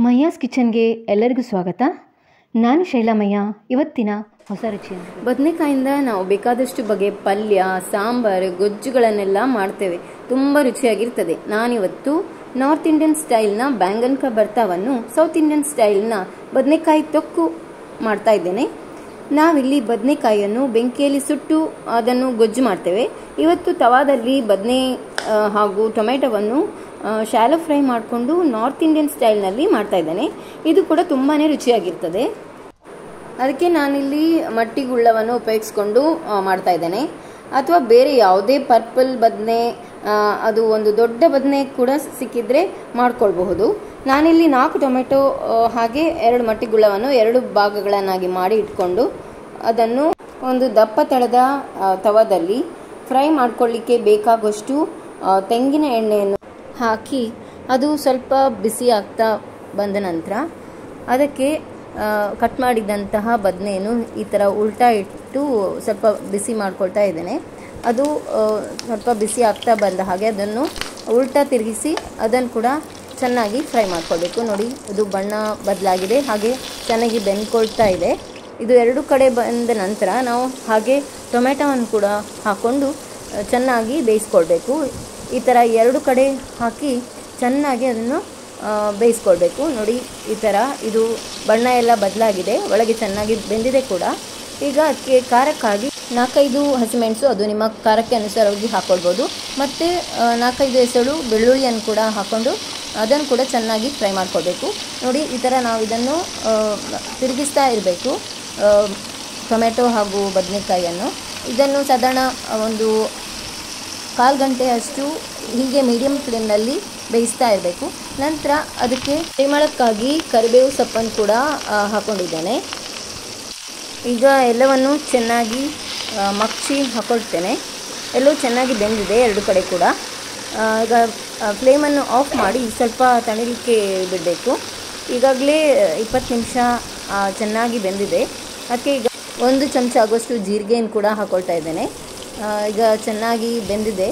ಮಯ್ಯಾಸ್ ಕಿಚನ್ಗೆ ಎಲ್ಲರಿಗೂ ಸ್ವಾಗತ. ನಾನು ಶೈಲಾಮಯ್ಯ. ಇವತ್ತಿನ ಹೊಸ ರುಚಿ ಬದನೆಕಾಯಿಂದ ನಾವು ಬೇಕಾದಷ್ಟು ಬಗೆಯ ಪಲ್ಯ, ಸಾಂಬಾರು, ಗೊಜ್ಜುಗಳನ್ನೆಲ್ಲ ಮಾಡ್ತೇವೆ. ತುಂಬ ರುಚಿಯಾಗಿರ್ತದೆ. ನಾನಿವತ್ತು ನಾರ್ತ್ ಇಂಡಿಯನ್ ಸ್ಟೈಲ್ನ ಬ್ಯಾಂಗನ್ ಕಾ ಭರ್ತಾವನ್ನು ಸೌತ್ ಇಂಡಿಯನ್ ಸ್ಟೈಲ್ನ ಬದನೆಕಾಯಿ ತೊಕ್ಕು ಮಾಡ್ತಾ ಇದ್ದೇನೆ. ನಾವಿಲ್ಲಿ ಬದನೆಕಾಯಿಯನ್ನು ಬೆಂಕಿಯಲ್ಲಿ ಸುಟ್ಟು ಅದನ್ನು ಗೊಜ್ಜು ಮಾಡ್ತೇವೆ. ಇವತ್ತು ತವಾದಲ್ಲಿ ಬದನೆ ಹಾಗೂ ಟೊಮೆಟೊವನ್ನು ಶಾಲೋ ಫ್ರೈ ಮಾಡಿಕೊಂಡು ನಾರ್ತ್ ಇಂಡಿಯನ್ ಸ್ಟೈಲ್ನಲ್ಲಿ ಮಾಡ್ತಾ ಇದ್ದೇನೆ. ಇದು ಕೂಡ ತುಂಬಾ ರುಚಿಯಾಗಿರ್ತದೆ. ಅದಕ್ಕೆ ನಾನಿಲ್ಲಿ ಮಟ್ಟಿಗುಳ್ಳವನ್ನು ಉಪಯೋಗಿಸ್ಕೊಂಡು ಮಾಡ್ತಾ ಇದ್ದೇನೆ. ಅಥವಾ ಬೇರೆ ಯಾವುದೇ ಪರ್ಪಲ್ ಬದನೆ, ಅದು ಒಂದು ದೊಡ್ಡ ಬದನೆ ಕೂಡ ಸಿಕ್ಕಿದ್ರೆ ಮಾಡ್ಕೊಳ್ಬಹುದು. ನಾನಿಲ್ಲಿ 4 ಟೊಮೆಟೊ ಹಾಗೆ 2 ಮಟ್ಟಿಗುಳ್ಳವನ್ನು 2 ಭಾಗಗಳನ್ನಾಗಿ ಮಾಡಿ ಇಟ್ಕೊಂಡು ಅದನ್ನು ಒಂದು ದಪ್ಪ ತಳದ ತವದಲ್ಲಿ ಫ್ರೈ ಮಾಡ್ಕೊಳ್ಳಿಕ್ಕೆ ಬೇಕಾಗುವಷ್ಟು ತೆಂಗಿನ ಎಣ್ಣೆಯನ್ನು ಹಾಕಿ ಅದು ಸ್ವಲ್ಪ ಬಿಸಿ ಆಗ್ತಾ ಬಂದ ನಂತರ ಅದಕ್ಕೆ ಕಟ್ ಮಾಡಿದಂತಹ ಬದನೆಯನ್ನು ಈ ಥರ ಉಲ್ಟಾ ಇಟ್ಟು ಸ್ವಲ್ಪ ಬಿಸಿ ಮಾಡ್ಕೊಳ್ತಾ ಇದ್ದೇನೆ. ಅದು ಸ್ವಲ್ಪ ಬಿಸಿ ಆಗ್ತಾ ಬಂದ ಹಾಗೆ ಅದನ್ನು ಉಲ್ಟಾ ತಿರುಗಿಸಿ ಅದನ್ನು ಕೂಡ ಚೆನ್ನಾಗಿ ಫ್ರೈ ಮಾಡ್ಕೊಳ್ಬೇಕು. ನೋಡಿ, ಇದು ಬಣ್ಣ ಬದಲಾಗಿದೆ, ಹಾಗೆ ಚೆನ್ನಾಗಿ ಬೆಂದ್ಕೊಳ್ತಾ ಇದೆ. ಇದು 2 ಕಡೆ ಬಂದ ನಂತರ ನಾವು ಹಾಗೆ ಟೊಮೆಟೊವನ್ನು ಕೂಡ ಹಾಕ್ಕೊಂಡು ಚೆನ್ನಾಗಿ ಬೇಯಿಸ್ಕೊಳ್ಬೇಕು. ಈ ಥರ 2 ಕಡೆ ಹಾಕಿ ಚೆನ್ನಾಗಿ ಅದನ್ನು ಬೇಯಿಸ್ಕೊಳ್ಬೇಕು. ನೋಡಿ, ಈ ಥರ ಇದು ಬಣ್ಣ ಎಲ್ಲ ಬದಲಾಗಿದೆ, ಒಳಗೆ ಚೆನ್ನಾಗಿ ಬೆಂದಿದೆ ಕೂಡ. ಈಗ ಅದಕ್ಕೆ ಖಾರಕ್ಕಾಗಿ 4-5 ಹಸಿಮೆಣಸು, ಅದು ನಿಮ್ಮ ಖಾರಕ್ಕೆ ಅನುಸಾರವಾಗಿ ಹಾಕ್ಕೊಳ್ಬೋದು. ಮತ್ತು 4-5 ಎಸಳು ಬೆಳ್ಳುಳ್ಳಿಯನ್ನು ಕೂಡ ಹಾಕ್ಕೊಂಡು ಅದನ್ನು ಕೂಡ ಚೆನ್ನಾಗಿ ಫ್ರೈ ಮಾಡ್ಕೊಳ್ಬೇಕು. ನೋಡಿ, ಈ ಥರ ನಾವು ಇದನ್ನು ತಿರುಗಿಸ್ತಾ ಇರಬೇಕು, ಟೊಮೆಟೊ ಹಾಗೂ ಬದನೆಕಾಯಿಯನ್ನು. ಇದನ್ನು ಸಾಧಾರಣ ಒಂದು 1/4 ಗಂಟೆಯಷ್ಟು ಹೀಗೆ ಮೀಡಿಯಂ ಫ್ಲೇಮ್ನಲ್ಲಿ ಬೇಯಿಸ್ತಾ ಇರಬೇಕು. ನಂತರ ಅದಕ್ಕೆ ಪರಿಮಳಕ್ಕಾಗಿ ಕರಿಬೇವು ಸೊಪ್ಪನ್ನು ಕೂಡ ಹಾಕ್ಕೊಂಡಿದ್ದೇನೆ. ಈಗ ಎಲ್ಲವನ್ನು ಚೆನ್ನಾಗಿ ಮಗ್ಚಿ ಹಾಕ್ಕೊಳ್ತೇನೆ. ಎಲ್ಲವೂ ಚೆನ್ನಾಗಿ ಬೆಂದಿದೆ 2 ಕಡೆ ಕೂಡ. ಈಗ ಫ್ಲೇಮನ್ನು ಆಫ್ ಮಾಡಿ ಸ್ವಲ್ಪ ತಣಿಲಿಕ್ಕೆ ಬಿಡಬೇಕು. ಈಗಾಗಲೇ 20 ನಿಮಿಷ ಚೆನ್ನಾಗಿ ಬೆಂದಿದೆ. ಅದಕ್ಕೆ ಈಗ 1 ಚಮಚ ಆಗುವಷ್ಟು ಜೀರಿಗೆಯನ್ನು ಕೂಡ ಹಾಕ್ಕೊಳ್ತಾ ಇದ್ದೇನೆ. ಈಗ ಚೆನ್ನಾಗಿ ಬೆಂದಿದೆ.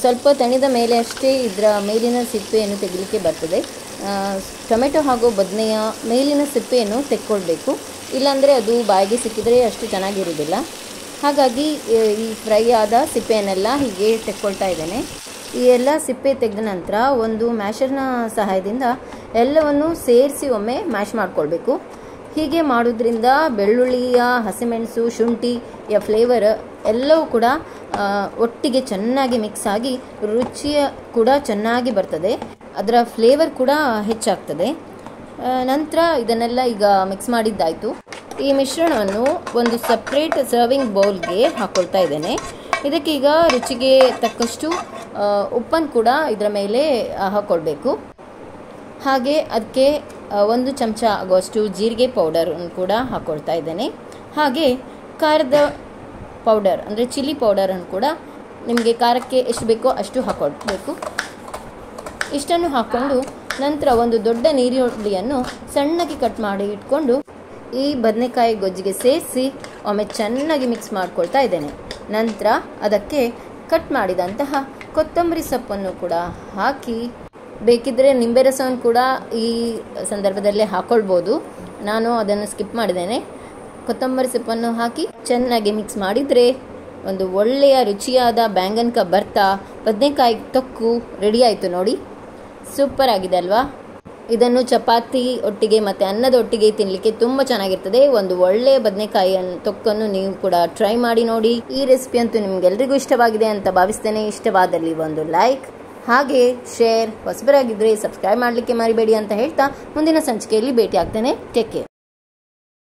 ಸ್ವಲ್ಪ ತಣಿದ ಮೇಲೆ ಅಷ್ಟೇ ಇದರ ಮೇಲಿನ ಸಿಪ್ಪೆಯನ್ನು ತೆಗಿಲಿಕ್ಕೆ ಬರ್ತದೆ. ಟೊಮೆಟೊ ಹಾಗೂ ಬದನೆಯ ಮೇಲಿನ ಸಿಪ್ಪೆಯನ್ನು ತೆಕ್ಕೊಳ್ಬೇಕು, ಇಲ್ಲಾಂದರೆ ಅದು ಬಾಯಿಗೆ ಸಿಕ್ಕಿದರೆ ಅಷ್ಟು ಚೆನ್ನಾಗಿರೋದಿಲ್ಲ. ಹಾಗಾಗಿ ಈ ಫ್ರೈ ಆದ ಸಿಪ್ಪೆಯನ್ನೆಲ್ಲ ಹೀಗೆ ತೆಕ್ಕೊಳ್ತಾ ಇದ್ದೇನೆ. ಈ ಎಲ್ಲ ಸಿಪ್ಪೆ ತೆಗೆದ ನಂತರ ಒಂದು ಮ್ಯಾಶರ್ನ ಸಹಾಯದಿಂದ ಎಲ್ಲವನ್ನು ಸೇರಿಸಿ ಒಮ್ಮೆ ಮ್ಯಾಶ್ ಮಾಡಿಕೊಳ್ಬೇಕು. ಹೀಗೆ ಮಾಡೋದ್ರಿಂದ ಬೆಳ್ಳುಳ್ಳಿಯ, ಹಸಿಮೆಣಸು, ಶುಂಠಿಯ ಫ್ಲೇವರ್ ಎಲ್ಲವೂ ಕೂಡ ಒಟ್ಟಿಗೆ ಚೆನ್ನಾಗಿ ಮಿಕ್ಸ್ ಆಗಿ ರುಚಿಯ ಕೂಡ ಚೆನ್ನಾಗಿ ಬರ್ತದೆ, ಅದರ ಫ್ಲೇವರ್ ಕೂಡ ಹೆಚ್ಚಾಗ್ತದೆ. ನಂತರ ಇದನ್ನೆಲ್ಲ ಈಗ ಮಿಕ್ಸ್ ಮಾಡಿದ್ದಾಯಿತು. ಈ ಮಿಶ್ರಣವನ್ನು ಒಂದು ಸಪ್ರೇಟ್ ಸರ್ವಿಂಗ್ ಬೌಲ್ಗೆ ಹಾಕ್ಕೊಳ್ತಾ ಇದ್ದೇನೆ. ಇದಕ್ಕೆ ಈಗ ರುಚಿಗೆ ತಕ್ಕಷ್ಟು ಉಪ್ಪನ್ನು ಕೂಡ ಇದರ ಮೇಲೆ ಹಾಕ್ಕೊಳ್ಬೇಕು. ಹಾಗೆ ಅದಕ್ಕೆ 1 ಚಮಚ ಆಗುವಷ್ಟು ಜೀರಿಗೆ ಪೌಡರನ್ನು ಕೂಡ ಹಾಕ್ಕೊಳ್ತಾ ಇದ್ದೇನೆ. ಹಾಗೆ ಖಾರದ ಪೌಡರ್ ಅಂದರೆ ಚಿಲ್ಲಿ ಪೌಡರನ್ನು ಕೂಡ ನಿಮಗೆ ಖಾರಕ್ಕೆ ಎಷ್ಟು ಬೇಕೋ ಅಷ್ಟು ಹಾಕ್ಕೊಳ್ಬೇಕು. ಇಷ್ಟನ್ನು ಹಾಕ್ಕೊಂಡು ನಂತರ ಒಂದು ದೊಡ್ಡ ನೀರುಳ್ಳಿಯನ್ನು ಸಣ್ಣಗೆ ಕಟ್ ಮಾಡಿ ಇಟ್ಕೊಂಡು ಈ ಬದನೆಕಾಯಿ ಗೊಜ್ಜಿಗೆ ಸೇರಿಸಿ ಒಮ್ಮೆ ಚೆನ್ನಾಗಿ ಮಿಕ್ಸ್ ಮಾಡ್ಕೊಳ್ತಾ ಇದ್ದೇನೆ. ನಂತರ ಅದಕ್ಕೆ ಕಟ್ ಮಾಡಿದಂತಹ ಕೊತ್ತಂಬರಿ ಸೊಪ್ಪನ್ನು ಕೂಡ ಹಾಕಿ, ಬೇಕಿದ್ದರೆ ನಿಂಬೆ ರಸವನ್ನು ಕೂಡ ಈ ಸಂದರ್ಭದಲ್ಲೇ ಹಾಕ್ಕೊಳ್ಬೋದು. ನಾನು ಅದನ್ನು ಸ್ಕಿಪ್ ಮಾಡಿದ್ದೇನೆ. ಕೊತ್ತಂಬರಿ ಸೊಪ್ಪನ್ನು ಹಾಕಿ ಚೆನ್ನಾಗಿ ಮಿಕ್ಸ್ ಮಾಡಿದರೆ ಒಂದು ಒಳ್ಳೆಯ ರುಚಿಯಾದ ಬ್ಯಾಂಗನ್ ಕಾ ಭರ್ತಾ ಬದನೆಕಾಯಿ ತೊಕ್ಕು ರೆಡಿ ಆಯಿತು. ನೋಡಿ, ಸೂಪರ್ ಆಗಿದೆ ಅಲ್ವಾ? ಇದನ್ನು ಚಪಾತಿ ಒಟ್ಟಿಗೆ ಮತ್ತು ಅನ್ನದ ಒಟ್ಟಿಗೆ ತಿನ್ನಲಿಕ್ಕೆ ತುಂಬ ಚೆನ್ನಾಗಿರ್ತದೆ. ಒಂದು ಒಳ್ಳೆಯ ಬದನೆಕಾಯಿ ತೊಕ್ಕನ್ನು ನೀವು ಕೂಡ ಟ್ರೈ ಮಾಡಿ ನೋಡಿ. ಈ ರೆಸಿಪಿ ಅಂತೂ ನಿಮಗೆಲ್ಲರಿಗೂ ಇಷ್ಟವಾಗಿದೆ ಅಂತ ಭಾವಿಸ್ತೇನೆ. ಇಷ್ಟವಾದಲ್ಲಿ ಒಂದು ಲೈಕ್ ಹಾಗೆ ಶೇರ್, ಹೊಸಬರಾಗಿದ್ದರೆ ಸಬ್ಸ್ಕ್ರೈಬ್ ಮಾಡಲಿಕ್ಕೆ ಮರಿಬೇಡಿ ಅಂತ ಹೇಳ್ತಾ ಮುಂದಿನ ಸಂಚಿಕೆಯಲ್ಲಿ ಭೇಟಿ ಆಗ್ತೇನೆ. Take care.